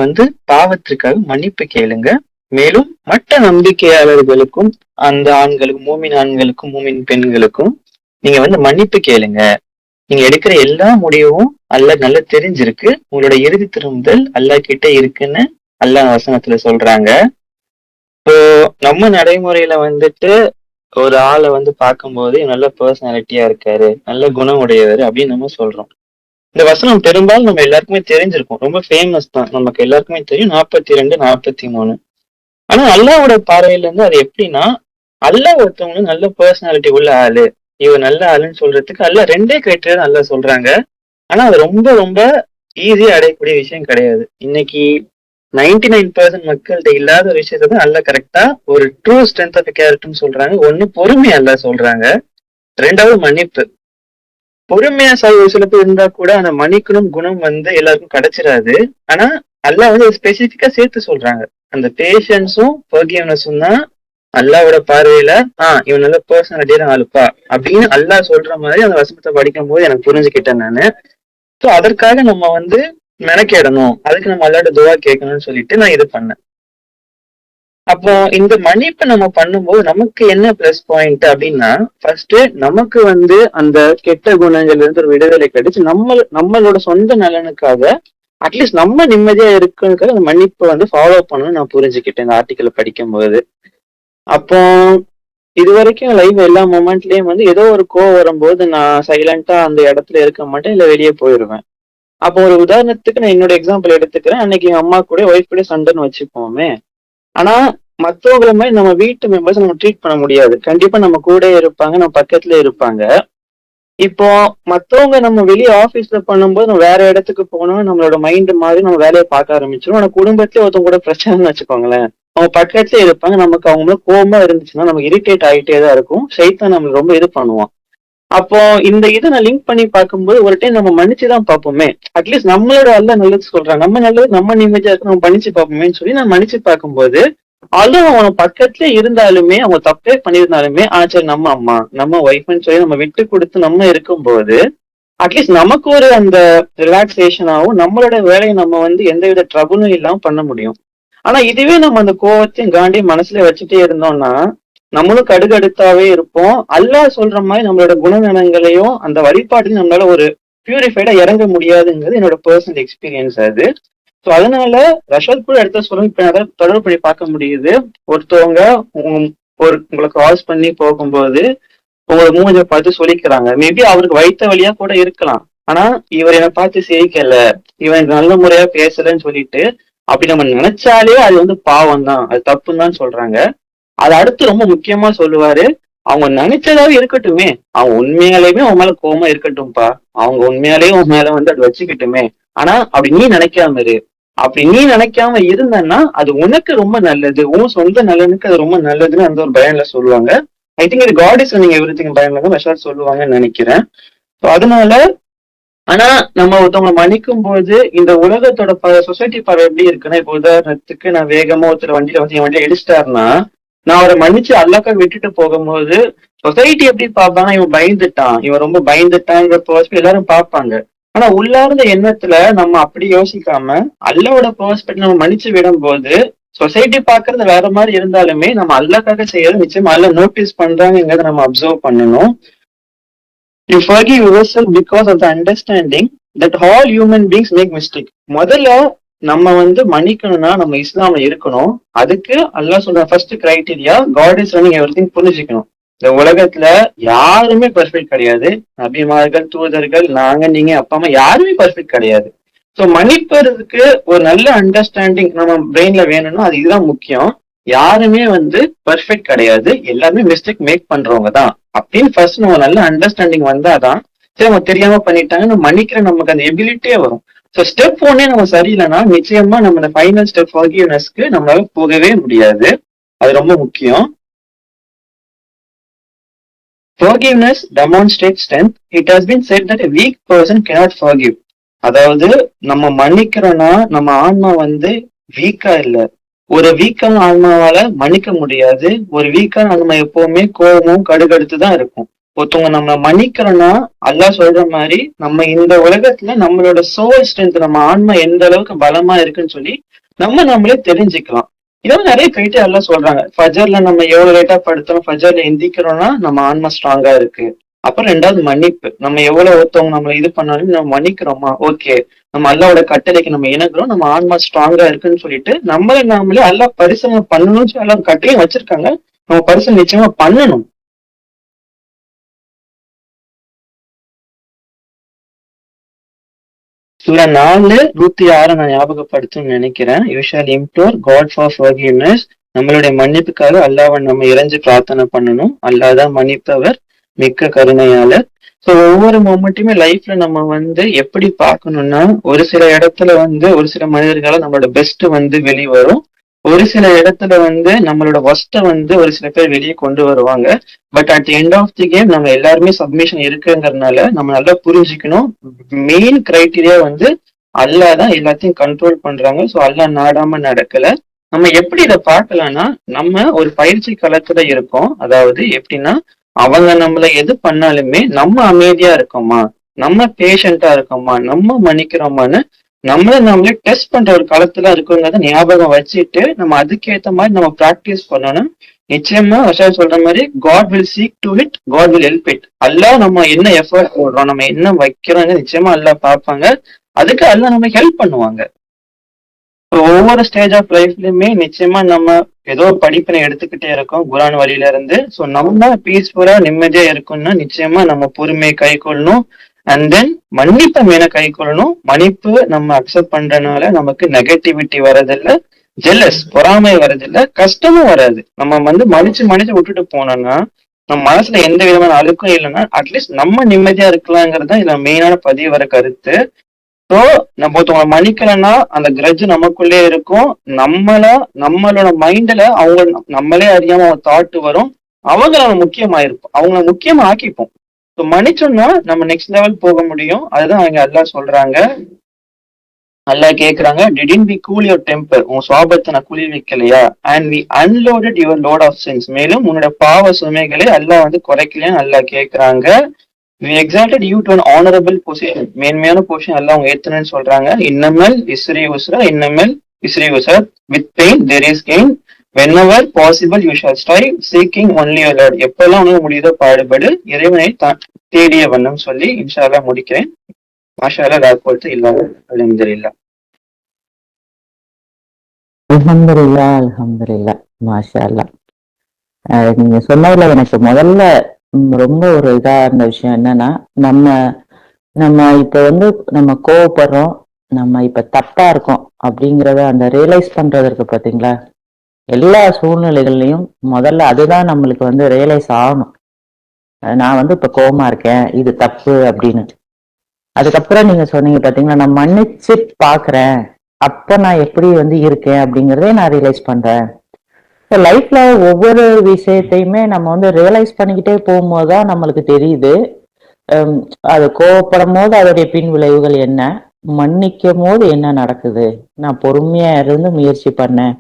பாவத்திற்காக மன்னிப்பு கேளுங்க, மேலும் மற்ற நம்பிக்கையாளர்களுக்கும், அந்த ஆண்களுக்கும், மூமின் ஆண்களுக்கும் மூமின் பெண்களுக்கும் நீங்க மன்னிப்பு கேளுங்க. நீங்க எடுக்கிற எல்லா முடிவும் அல்லாஹ் நல்லா தெரிஞ்சிருக்கு, உங்களோட இறுதி திரும்புதல் அல்லாஹ் கிட்ட இருக்குன்னு அல்லாஹ் வசனத்துல சொல்றாங்க. இப்போ நம்ம நடைமுறையில ஒரு ஆளை பார்க்கும்போது நல்ல பர்சனாலிட்டியா இருக்காரு, நல்ல குணம் உடையவர் அப்படின்னு நம்ம சொல்றோம். இந்த வசனம் பெரும்பாலும் நம்ம எல்லாருக்குமே தெரிஞ்சிருக்கும், ரொம்ப ஃபேமஸ் தான், நமக்கு எல்லாருக்குமே தெரியும். 42, 43. ஆனா அல்லாஹ்வோட பார்வையில அது எப்படின்னா, அல்லாஹ் ஒருத்தவங்களும் நல்ல பர்சனாலிட்டி உள்ள ஆளு, இவர் நல்ல ஆளுன்னு சொல்றதுக்கு அல்லாஹ் 2 கிரைட்டீரியா நல்லா சொல்றாங்க. ஆனா அது ரொம்ப ரொம்ப ஈஸியா அடையக்கூடிய விஷயம் கிடையாது. இன்னைக்கு 99% மக்கள்கிட்ட இல்லாத ஒரு விஷயத்தான் அல்லாஹ் கரெக்டா ஒரு ட்ரூ ஸ்ட்ரென்த் ஆஃப் கேரக்டர்னு சொல்றாங்க. ஒண்ணு பொறுமை அல்லாஹ் சொல்றாங்க, 2வது மன்னிப்பு. பொறுமையா சில பேர் இருந்தா கூட அந்த மன்னிக்கணும் குணம் எல்லாருக்கும் கிடைச்சிடாது. ஆனா அல்லாஹ் ஸ்பெசிபிக்கா சேர்த்து சொல்றாங்க, அந்த பேஷன்ஸும் ஃபர்கிவ்னஸும் தான் அல்லாவோட பார்வையில இவன் நல்ல பர்சனாலிட்டியான ஆளுப்பா அப்படின்னு அல்லாஹ் சொல்ற மாதிரி அந்த வசனத்தை படிக்கும் போது எனக்கு புரிஞ்சுக்கிட்டேன் நானு. ஸோ அதற்காக நம்ம மெனக்கேடணும், அதுக்கு நம்ம அல்லாட்ட துவா கேட்கணும்னு சொல்லிட்டு நான் இது பண்ணேன். அப்போ இந்த மன்னிப்பு நம்ம பண்ணும்போது நமக்கு என்ன பிளஸ் பாயிண்ட் அப்படின்னா, ஃபர்ஸ்ட் நமக்கு அந்த கெட்ட குணங்கள்ல இருந்து ஒரு விடுதலை கிடைச்சு நம்மளோட சொந்த நலனுக்காக அட்லீஸ்ட் நம்ம நிம்மதியா இருக்குன்னு அந்த மன்னிப்பு ஃபாலோ பண்ணணும்னு நான் புரிஞ்சுக்கிட்டேன் இந்த ஆர்டிக்கலை படிக்கும்போது. அப்போ இது வரைக்கும் லைஃப் எல்லா மொமெண்ட்லயும் ஏதோ ஒரு கோவம் வரும்போது நான் சைலண்டா அந்த இடத்துல இருக்க மாட்டேன், இல்ல வெளியே போயிடுவேன். அப்போ ஒரு உதாரணத்துக்கு நான் என்னோட எக்ஸாம்பிள் எடுத்துக்கிறேன். அன்னைக்கு எங்க அம்மா கூட ஒய்ஃப் கூட சண்டைன்னு வச்சுப்போமே. ஆனா மத்தவங்களை மாதிரி நம்ம வீட்டு மெம்பர்ஸ் நம்ம ட்ரீட் பண்ண முடியாது. கண்டிப்பா நம்ம கூட இருப்பாங்க, நம்ம பக்கத்துல இருப்பாங்க. இப்போ மத்தவங்க நம்ம வெளியே ஆபீஸ்ல பண்ணும்போது நம்ம வேற இடத்துக்கு போனோம், நம்மளோட மைண்ட் மாதிரி நம்ம வேலையை பார்க்க ஆரம்பிச்சிடும். ஆனா குடும்பத்திலே ஒருத்தவங்க கூட பிரச்சனைன்னு வச்சுக்கோங்களேன், அவங்க பக்கத்துலயே இருப்பாங்க, நமக்கு அவங்க கோபமா இருந்துச்சுன்னா நமக்கு இரிட்டேட் ஆகிட்டே தான் இருக்கும், சைத்தான் நம்ம ரொம்ப இது பண்ணுவோம். அப்போ இந்த இதை நான் லிங்க் பண்ணி பார்க்கும்போது ஒரு டைம் நம்ம மன்னிச்சுதான் பார்ப்போமே, அட்லீஸ்ட் நம்மளோட அல்லாஹ் நல்லது சொல்றாங்க, நம்ம நல்லது நம்ம நிம்மதியா இருக்கு நம்ம மன்னிச்சு பார்ப்போமேன்னு சொல்லி நான் மன்னிச்சு பார்க்கும்போது அதுவும் அவன் பக்கத்துல இருந்தாலுமே அவங்க தப்பே பண்ணியிருந்தாலுமே சரி நம்ம அம்மா நம்ம ஒய்ஃப்னு சொல்லி நம்ம விட்டு கொடுத்து நம்ம இருக்கும்போது அட்லீஸ்ட் நமக்கு ஒரு அந்த ரிலாக்ஸேஷனாகவும் நம்மளோட வேலையை நம்ம எந்தவித ட்ரபுளும் இல்லாம பண்ண முடியும். ஆனா இதுவே நம்ம அந்த கோவத்தையும் காண்டியும் மனசுல வச்சுட்டே இருந்தோம்னா நம்மளும் கடுகடுத்தாவே இருப்போம். அல்லாஹ் சொல்ற மாதிரி நம்மளோட குணநலங்களையும் அந்த வழிபாட்டையும் நம்மளால ஒரு பியூரிஃபைடா இறங்க முடியாதுங்கிறது என்னோட பர்சனல் எக்ஸ்பீரியன்ஸ் அது. ஸோ அதனால ரஷத் கூட எடுத்த சொல்லுங்க, இப்ப அதை தொடர்பு பண்ணி பார்க்க முடியுது. ஒருத்தவங்க உங்களை கிராஸ் பண்ணி போகும்போது உங்களை மூஞ்ச பார்த்து சொல்லிக்கிறாங்க, மேபி அவருக்கு வைத்த வழியா கூட இருக்கலாம், ஆனா இவர் என்னை பார்த்து சிரிக்கல, இவன் நல்ல முறையா பேசலன்னு சொல்லிட்டு அப்படி நம்ம நினைச்சாலே அது பாவம் தான், அது தப்புன்னு தான் சொல்றாங்க. அது அடுத்து ரொம்ப முக்கியமா சொல்லுவாரு, அவங்க நினைச்சதாவே இருக்கட்டுமே, அவங்க உண்மையாலேயுமே உன் மேல கோவமா இருக்கட்டும்பா, அவங்க உண்மையாலேயே உன் மேல வந்து அது வச்சுக்கிட்டுமே. ஆனா அப்படி நீ நினைக்காம இரு. அப்படி நீ நினைக்காம இருந்தன்னா அது உனக்கு ரொம்ப நல்லது, உன் சொந்த நலனுக்கு அது ரொம்ப நல்லதுன்னு அந்த ஒரு பயன்ல சொல்லுவாங்க. ஐ திங்க் இது காட் இஸ் ரன்னிங் எவ்ரிதிங் பயன்ல தான் மெஷால் சொல்லுவாங்கன்னு நினைக்கிறேன். அதனால ஆனா நம்ம ஒருத்தவங்க மன்னிக்கும் போது இந்த உலகத்தோட சொசைட்டி பார்வை எப்படி இருக்குன்னா, இப்போ உதாரணத்துக்கு நான் வேகமா ஒருத்தர் வண்டியில வந்து என் வண்டியில இடிச்சிட்டாருன்னா, நான் அவரை மன்னிச்சு அல்லாக்கா விட்டுட்டு போகும்போது சொசைட்டி எப்படி பார்ப்பாங்க, இவன் பயந்துட்டான், இவன் ரொம்ப பயந்துட்டாங்கிற பெர்ஸ்பெக்டிவ் எல்லாரும் பார்ப்பாங்க. ஆனா உள்ளார்ந்த எண்ணத்துல நம்ம அப்படி யோசிக்காம அல்லாவோட பெர்ஸ்பெக்டிவ் நம்ம மன்னிச்சு விடும் போது சொசைட்டி பாக்குறது வேற மாதிரி இருந்தாலுமே நம்ம அல்லாக்காக செய்யறது நிச்சயமா அல்ல நோட்டீஸ் பண்றாங்கிறத நம்ம அப்சர்வ் பண்ணணும். You forgive yourself because of the understanding that all human beings make mistake. முதல்ல நம்ம வந்து மன்னிக்கணும்னா நம்ம இஸ்லாம்ல இருக்கணும். அதுக்கு அல்லாஹ் சொல்ற first criteria God is running everything புரிஞ்சுக்கணும். இந்த உலகத்துல யாருமே பெர்ஃபெக்ட் கிடையாது. நபிமார்கள், தூதர்கள், நாங்க, நீங்க, அப்பா அம்மா யாருமே பெர்ஃபெக்ட் கிடையாது. ஸோ மன்னிப்பதற்கு ஒரு நல்ல அண்டர்ஸ்டாண்டிங் நம்ம பிரெயின்ல வேணும்னா அது இதுதான் முக்கியம். யாருமே வந்து பெர்ஃபெக்ட் கிடையாது, எல்லாருமே மிஸ்டேக் மேக் பண்றவங்க தான் அப்படின்னு ஃபர்ஸ்ட் நம்ம நல்ல அண்டர்ஸ்டாண்டிங் வந்தாதான் சரி அவங்க தெரியாம பண்ணிட்டாங்கன்னு மன்னிக்கிற நமக்கு அந்த எபிலிட்டியே வரும். ஸோ ஸ்டெப் ஒன்னே நம்ம சரியில்லைன்னா நிச்சயமா நம்ம இந்த ஃபைனல் ஸ்டெப் ஃபர்கிவ்னஸ்க்கு நம்மளால போகவே முடியாது. அது ரொம்ப முக்கியம். Forgiveness demonstrates strength. It has been said that a weak person cannot forgive. அதாவது நம்ம மன்னிக்கிறோம்னா நம்ம ஆன்மா வந்து வீக்கா இல்ல. ஒரு வீக்கான ஆன்மாவால மன்னிக்க முடியாது. ஒரு வீக்கான ஆன்மா எப்பவுமே கோபமும் கடுகடுத்து தான் இருக்கும். ஒருத்தவங்க நம்ம மன்னிக்கிறோம்னா அல்லாஹ் சொல்ற மாதிரி நம்ம இந்த உலகத்துல நம்மளோட சோல் ஸ்ட்ரென்த், நம்ம ஆன்மா எந்த அளவுக்கு பலமா இருக்குன்னு சொல்லி நம்மளே தெரிஞ்சுக்கலாம். இதெல்லாம் நிறைய கிரைட்டீரியா எல்லாம் சொல்றாங்க. ஃபஜர்ல நம்ம எவ்வளவு லேட்டா படுத்தோம், ஃபஜர்ல எந்திக்கிறோம்னா நம்ம ஆன்மா ஸ்ட்ராங்கா இருக்கு. அப்புறம் ரெண்டாவது மன்னிப்பு. நம்ம எவ்வளவு ஒருத்தவங்க நம்மள இது பண்ணாலும் நம்ம மன்னிக்கிறோமா, ஓகே நம்ம அல்லாவோட கட்டளைக்கு நம்ம இணங்குறோம், நம்ம ஆன்மா ஸ்ட்ராங்கா இருக்குன்னு சொல்லிட்டு நாமளே அல்லா பரிசீலனை பண்ணணும்னு சொல்லி எல்லாம் கட்டளையும் வச்சிருக்காங்க. நம்ம பரிசீலனை நிச்சயமா பண்ணணும். சூரா 4:106 நான் ஞாபகப்படுத்தணும்னு நினைக்கிறேன். You shall implore God for forgiveness. நம்மளுடைய மன்னிப்புக்காக அல்லாஹ்வை நம்ம இறைஞ்சு பிரார்த்தனை பண்ணணும். அல்லாஹ் தான் மன்னிப்பவர், மிக்க கருணையாளர். ஸோ ஒவ்வொரு மொமெண்ட்டுமே லைஃப்ல நம்ம வந்து எப்படி பார்க்கணும்னா, ஒரு சில இடத்துல வந்து ஒரு சில மனிதர்களால நம்மளோட பெஸ்ட் வந்து வெளிவரும். ஒரு சில இடத்துல வந்து நம்மளோட ஒஸ்ட்டை வந்து ஒரு சில பேர் வெளியே கொண்டு வருவாங்க. But at the end of the game நம்ம எல்லாருமே சப்மிஷன் இருக்குங்கிறதுனால நம்ம நல்லா புரிஞ்சுக்கணும். மெயின் கிரைட்டீரியா வந்து அல்லாஹ் தான் எல்லாத்தையும் கண்ட்ரோல் பண்றாங்க. ஸோ அல்லாஹ் நாடாம நடக்கல. நம்ம எப்படி இதை பார்க்கலாம்னா, நம்ம ஒரு பயிற்சி களத்துல இருக்கோம். அதாவது எப்படின்னா, அவங்க நம்மள எது பண்ணாலுமே நம்ம அமைதியா இருக்கோமா, நம்ம பேஷண்டா இருக்கோமா, நம்ம மன்னிக்கிறோமான்னு நம்மளே டெஸ்ட் பண்ற ஒரு காலத்துல இருக்குங்கிறத ஞாபகம் வச்சுட்டு நம்ம அதுக்கேற்ற மாதிரி நம்ம பிராக்டிஸ் பண்ணணும். நிச்சயமா ரஷாத் சொல்ற மாதிரி God will seek to it, God will help it. Allah நம்ம என்ன எஃபர்ட் போடுறோம், நம்ம என்ன வைக்கிறோம் நிச்சயமா அல்லாஹ் பார்ப்பாங்க. அதுக்கு அல்லாஹ் நம்ம ஹெல்ப் பண்ணுவாங்க. ஒவ்வொரு ஸ்டேஜ் ஆஃப் லைஃப்லயுமே நிச்சயமா நம்ம ஏதோ படிப்பினை எடுத்துக்கிட்டே இருக்கோம் குரான் வழியில இருந்து. ஸோ நம்ம பீஸ்ஃபுல்லா நிம்மதியா இருக்கும்னா நிச்சயமா நம்ம பொறுமையை கை கொள்ளணும். அண்ட் தென் மன்னிப்பை மேல கை கொள்ளணும். மன்னிப்பு நம்ம அக்செப்ட் பண்றதுனால நமக்கு நெகட்டிவிட்டி வரதில்லை, ஜெல்லஸ் பொறாமை வரதில்லை, கஷ்டமும் வராது. நம்ம வந்து மன்னிச்சு விட்டுட்டு போனோம்னா நம்ம மனசுல எந்த விதமான அழுக்கும் இல்லைன்னா அட்லீஸ்ட் நம்ம நிம்மதியா இருக்கலாங்கிறது தான் இதுல மெயினான பதிவு வர கருத்து. ஸோ நம்ம ஒருத்தவங்க மன்னிக்கலன்னா அந்த கிரட்ஜ் நமக்குள்ளே இருக்கும். நம்மளோட மைண்ட்ல அவங்க நம்மளே அறியாம அவங்க தாட் வரும். அவங்க நம்ம முக்கியமாயிருப்போம், அவங்கள முக்கியமா ஆக்கிப்போம். ஸோ மன்னிச்சோம்னா நம்ம நெக்ஸ்ட் லெவல் போக முடியும். அதுதான் அவங்க அல்லாஹ் சொல்றாங்க. அல்லாஹ் கேக்குறாங்க, didn't we cool your temper, உன் சுவாபத்தை நான் குளிர் வைக்கலையா? And we unloaded your load of sins, மேலும் உன்னோட பாவ சுமைகளை அல்லாஹ் வந்து குறைக்கலையான்னு அல்லாஹ் கேக்குறாங்க. We exalted you to an honorable position. மேன்மையான பொசிஷன் எல்லாம் அவங்க ஏத்தணும்னு சொல்றாங்க. இன்னமல் இஸ்ரி உஸ்ரா, இன்னமல் இஸ்ரி உஸ்ரா, with pain there is gain, whenever possible you shall strive seeking only your Lord. எப்பெல்லாம் உனக்கு முடியுதோ பாடுபடு, இறைவனை தேடிய வண்ணம் சொல்லி இன்ஷா அல்லாஹ் முடிக்கிறேன். மாஷா அல்லாஹ், லா குவத்த இல்லா பில்லாஹ், அல்ஹம்துலில்லாஹ். அல்ஹம்துலில்லாஹ், அல்ஹம்துலில்லாஹ், மாஷா அல்லாஹ். நீங்க சொன்னதுல எனக்கு முதல்ல ரொம்ப ஒரு இதா இருந்த விஷயம் என்னன்னா, நம்ம இப்ப வந்து நம்ம கோவப்படுறோம், நம்ம இப்ப தப்பா இருக்கோம் அப்படிங்கறத அந்த ரியலைஸ் பண்றது இருக்கு பாத்தீங்களா? எல்லா சூழ்நிலைகள்லயும் முதல்ல அதுதான் நம்மளுக்கு வந்து ரியலைஸ் ஆகணும். நான் வந்து இப்ப கோவமா இருக்கேன், இது தப்பு அப்படின்னு. அதுக்கப்புறம் நீங்க சொன்னீங்க பாத்தீங்களா, நான் மன்னிச்சு பாக்குறேன், அப்ப நான் எப்படி வந்து இருக்கேன் அப்படிங்கறதே நான் ரியலைஸ் பண்றேன். லைஃப்ல ஒவ்வொரு விஷயத்தையுமே நம்ம வந்து ரியலைஸ் பண்ணிக்கிட்டே போகும்போதுதான் நம்மளுக்கு தெரியுது. ஹம், அது கோவப்படும் போது அதோடைய பின் விளைவுகள் என்ன, மன்னிக்கும் போது என்ன நடக்குது. நான் பொறுமையா இருந்து முயற்சி பண்ணேன்.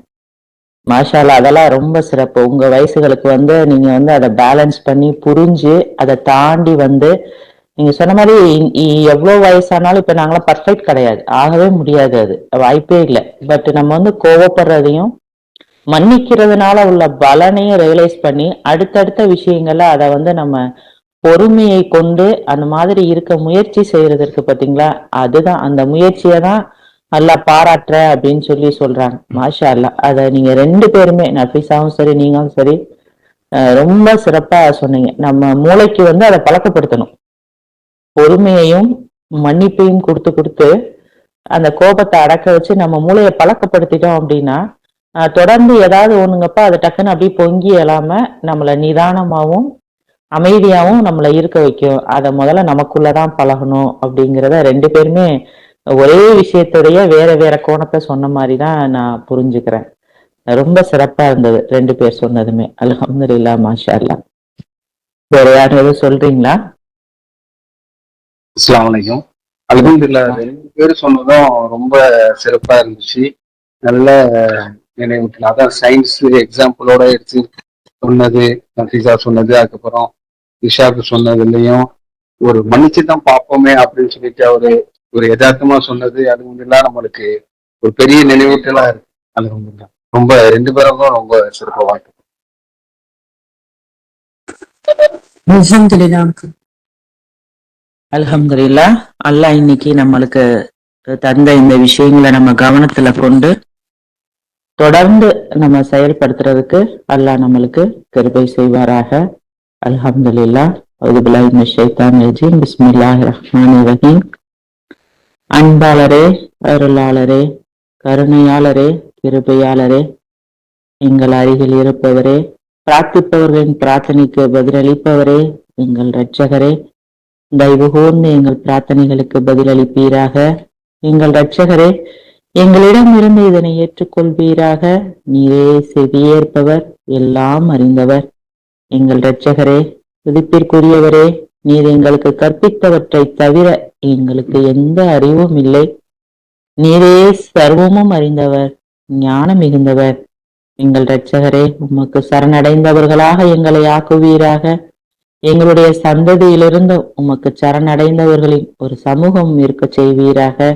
மாஷா அல்லாஹ், அதெல்லாம் ரொம்ப சிறப்பு. உங்க வயசுகளுக்கு வந்து நீங்க வந்து அதை பேலன்ஸ் பண்ணி புரிஞ்சு அதை தாண்டி வந்து நீங்க சொன்ன மாதிரி எவ்வளவு வயசானாலும் இப்ப நாங்களாம் பர்ஃபெக்ட் கிடையாது, ஆகவே முடியாது, அது வாய்ப்பே இல்லை. பட் நம்ம வந்து கோவப்படுறதையும் மன்னிக்கிறதுனால உள்ள பலனையும் ரியலைஸ் பண்ணி அடுத்தடுத்த விஷயங்கள்ல அதை வந்து நம்ம பொறுமையை கொண்டு அந்த மாதிரி இருக்க முயற்சி செய்யறதற்கு பாத்தீங்களா, அதுதான் அந்த முயற்சியை தான் அல்லாஹ் பாராட்டுற அப்படின்னு சொல்லி சொல்றாங்க. மாஷா அல்லாஹ், அத நீங்க ரெண்டு பேருமே, நஃபீஸாவும் சரி நீங்களும் சரி, ரொம்ப சிறப்பா சொன்னீங்க. நம்ம மூளைக்கு வந்து அதை பழக்கப்படுத்தணும். பொறுமையையும் மன்னிப்பையும் கொடுத்து கொடுத்து அந்த கோபத்தை அடக்க வச்சு நம்ம மூளையை பழக்கப்படுத்திட்டோம் அப்படின்னா, தொடர்ந்து ஏதாவது ஒண்ணுங்கப்ப அதை டக்குன்னு அப்படியே பொங்கி எழாம நம்மள நிதானமாவும் அமைதியாவும் நம்மள இருக்க வைக்கும். அத முதல்ல நமக்குள்ளதான் பழகணும் அப்படிங்கிறத ரெண்டு பேருமே ஒரே விஷயத்துடைய வேற வேற கோணத்தை சொன்ன மாதிரிதான் நான் புரிஞ்சுக்கிறேன். ரொம்ப சிறப்பா இருந்தது ரெண்டு பேர் சொன்னதுமே. அல்ஹம்துலில்லாஹ், மாஷா அல்லாஹ். வேற யாரும் எதுவும் சொல்றீங்களா? அஸ்ஸலாமு அலைக்கும். அல்ஹம்துலில்லாஹ், ரெண்டு பேரும் சொன்னதும் ரொம்ப சிறப்பா இருந்துச்சு. நல்ல நினைவுகள், அதான் சயின்ஸ் எக்ஸாம்பிளோட எடுத்து சொன்னது, நஃபீஸா சொன்னது, அதுக்கப்புறம் இஷாக்கு சொன்னதுலயும் ஒரு மன்னிச்சு தான் பார்ப்போமே அப்படின்னு சொல்லிட்டு அவரு ஒரு யதார்த்தமா சொன்னது, அல்ஹம்துலில்லாஹ் நம்மளுக்கு ஒரு பெரிய நினைவூட்டலா இருக்கு. அல்ஹம்துலில்லாஹ், ரொம்ப ரெண்டு பேருக்கும் ரொம்ப சிறப்பா வாழ்க்கை. அல்ஹம்துலில்லாஹ் uncle. அல்ஹம்துலில்லாஹ், அல்லாஹ் இன்னைக்கு நம்மளுக்கு தந்த இந்த விஷயங்களை நம்ம கவனத்துல கொண்டு தொடர்ந்து நம்ம செயல்படுத்துறதுக்கு அல்லாஹ் நம்மளுக்கு கிருபை செய்வாராக. அல்ஹம்துலில்லாஹ். அஊது பில்லாஹி மினஷ் ஷைத்தானிர் ரஜீம். பிஸ்மில்லாஹிர் ரஹ்மானிர் ரஹீம். அன்பாளரே, அருளாளரே, கருணையாளரே, கிருபையாளரே, எங்கள் அருகில் இருப்பவரே, பிரார்த்திப்பவர்களின் பிரார்த்தனைக்கு பதிலளிப்பவரே, எங்கள் இரட்சகரே, தயவு கூர்ந்து எங்கள் பிரார்த்தனைகளுக்கு பதிலளிப்பீராக. எங்கள் இரட்சகரே, எங்களிடம் இருந்து இதனை ஏற்றுக்கொள்வீராக. நீரே செவியேற்பவர், எல்லாம் அறிந்தவர். எங்கள் இரட்சகரே, துதிப்பிற்குரியவரே, நீர் எங்களுக்கு கற்பித்தவற்றை தவிர எங்களுக்கு எந்த அறிவும் இல்லை. நீரே சர்வமும் அறிந்தவர், ஞானம் மிகுந்தவர். எங்கள் இரட்சகரே, உமக்கு சரணடைந்தவர்களாக எங்களை ஆக்குவீராக. எங்களுடைய சந்ததியிலிருந்து உமக்கு சரணடைந்தவர்களின் ஒரு சமூகம் இருக்க செய்வீராக.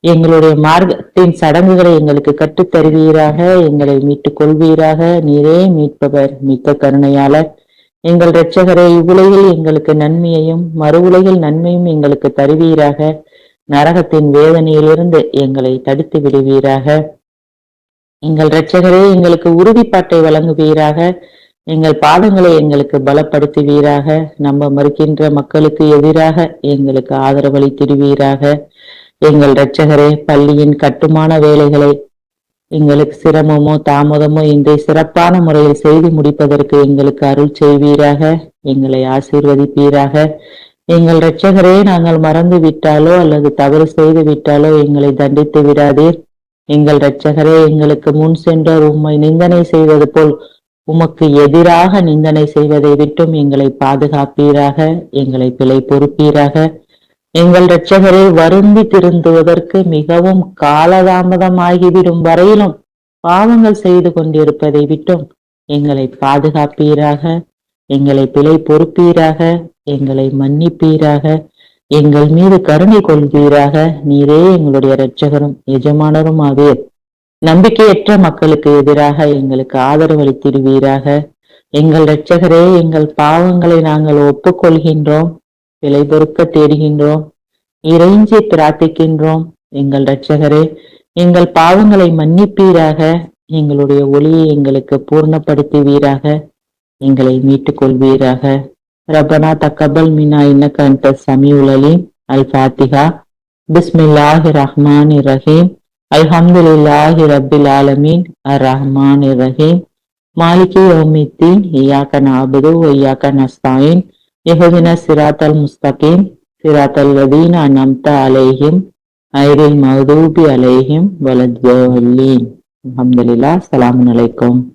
எங்களுடைய மார்க்கத்தின் சடங்குகளை எங்களுக்கு கற்றுத் தருவீராக. எங்களை மீட்டுக் கொள்வீராக. நீரே மீட்பவர், மிக்க கருணையாளர். எங்கள் இரட்சகரே, இவ்வுலகில் எங்களுக்கு நன்மையையும் மறு உலகில் நன்மையும் எங்களுக்கு தருவீராக. நரகத்தின் வேதனையிலிருந்து எங்களை தடுத்து விடுவீராக. எங்கள் இரட்சகரே, எங்களுக்கு உறுதிப்பாட்டை வழங்குவீராக. எங்கள் பாதங்களை எங்களுக்கு பலப்படுத்துவீராக. நம்ப மறுக்கின்ற மக்களுக்கு எதிராக எங்களுக்கு ஆதரவளித்திடுவீராக. எங்கள் இரட்சகரே, பள்ளியின் கட்டுமான வேலைகளை எங்களுக்கு சிரமமோ தாமதமோ இன்றி சிறப்பான முறையில் செய்து முடிப்பதற்கு எங்களுக்கு அருள் செய்வீராக. எங்களை ஆசீர்வதிப்பீராக. எங்கள் இரட்சகரே, நாங்கள் மறந்து விட்டாலோ அல்லது தவறு செய்து விட்டாலோ எங்களை தண்டித்து விடாதீர். எங்கள் இரட்சகரே, எங்களுக்கு முன் சென்றோர் உம்மை நிந்தனை செய்வது போல் உமக்கு எதிராக நிந்தனை செய்வதை விட்டும் எங்களை பாதுகாப்பீராக. எங்களை பிழை பொறுப்பீராக. எங்கள் இரட்சகரே, வருந்தி திருந்துவதற்கு மிகவும் காலதாமதமாகிவிடும் வரையிலும் பாவங்கள் செய்து கொண்டிருப்பதை விட்டும் எங்களை பாதுகாப்பீராக. எங்களை பிழை பொறுப்பீராக. எங்களை மன்னிப்பீராக. எங்கள் மீது கருணை கொள்வீராக. நீரே எங்களுடைய இரட்சகரும் எஜமானரும் ஆவீர். நம்பிக்கையற்ற மக்களுக்கு எதிராக எங்களுக்கு ஆதரவளித்திடுவீராக. எங்கள் இரட்சகரே, எங்கள் பாவங்களை நாங்கள் ஒப்புக்கொள்கின்றோம், பிழை பொறுக்க தேடுகின்றோம், இறைஞ்சி பிரார்த்திக்கின்றோம். எங்கள் இரட்சகரே, எங்கள் பாவங்களை மன்னிப்பீராக. எங்களுடைய ஒளியை எங்களுக்கு பூர்ணப்படுத்துவீராக. எங்களை மீட்டுக் கொள்வீராக. ரப்பனா தக்கபல் மினா இன்னக அன்த ஸமீஉல் அலீம். அல் ஃபாத்திஹா. பிஸ்மில்லாஹிர் ரஹ்மானிர் ரஹீம். அல்ஹம்துலில்லாஹி ரப்பில் ஆலமீன். அர் ரஹ்மானிர் ரஹீம். மாலிகி யௌமித்தீன். இய்யாக நஅபுது வ இய்யாக நஸ்தஈன். இஹ்தின சிராத்தல் முஸ்தகீம் சிராத்தல் லதீன அன்அம்த அலைஹிம் ஐரில் மக்தூபி அலைஹிம் வலத்தல்லீன். அல்ஹம்துலில்லாஹ். அஸ்ஸலாமு அலைக்கும்.